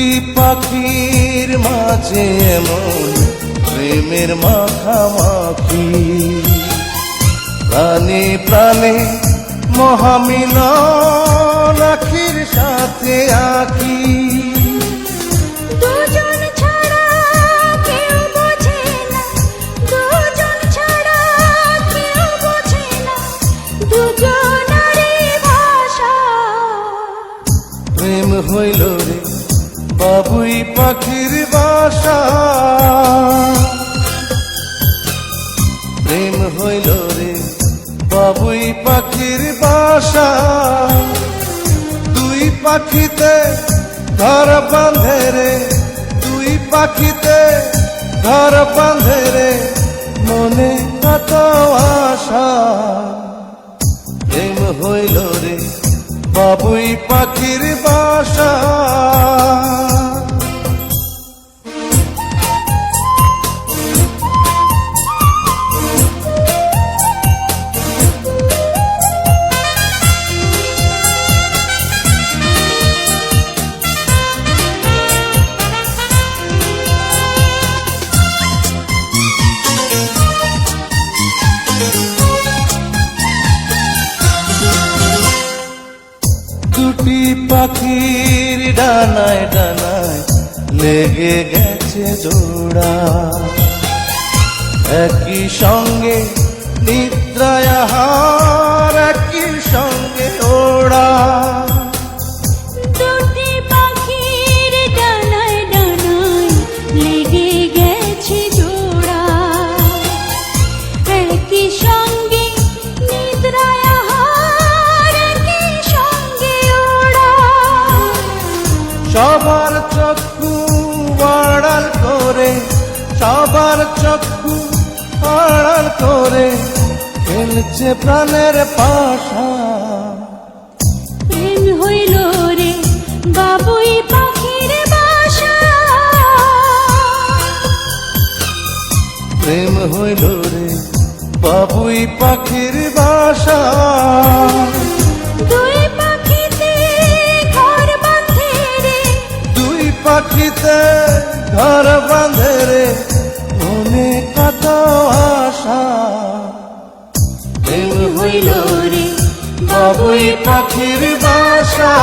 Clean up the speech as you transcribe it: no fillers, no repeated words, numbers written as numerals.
দুটি পাখির মাঝে এমন প্রেমের মাখামাখি, প্রাণে প্রাণে মহামিলন আখির সাথে আখি। দুজন ছাড়া কেউ বোঝে না, দুজন ছাড়া কেউ বোঝে না, দুজনারই ভাষা। প্রেম হইল রে বাবুই পাখির বাসা, প্রেম হইল রে বাবুই পাখির বাসা। দুই পাখিতে ঘর বাঁধে রে, দুই পাখিতে ঘর বাঁধে রে, মনে কত আশা। প্রেম হইল রে বাবুই পাখির বাসা। দুটি পাখির ডানায় ডানায় লেগে গেছে জোড়া, একই সঙ্গে নিদ্রায় আহার, একই সঙ্গে ওড়া। দুটি পাখির ডানায় ডানায় লেগে গেছে জোড়া, একই সঙ্গে নিদ্রায় আহার, একই সঙ্গে ওড়া। সবার চক্ষু আড়াল করে, সবার চক্ষু আড়াল করে খেলছে প্রাণের পাশা। প্রেম হইল রে বাবুই পাখির বাসা, প্রেম হইল রে বাবুই পাখির বাসা। দুই পাখিতে ঘর বাঁধে রে, দুই পাখিতে ঘর বাঁধে রে, মনে কত আশা। প্রেম হইল রে বাবুই পাখির বাসা।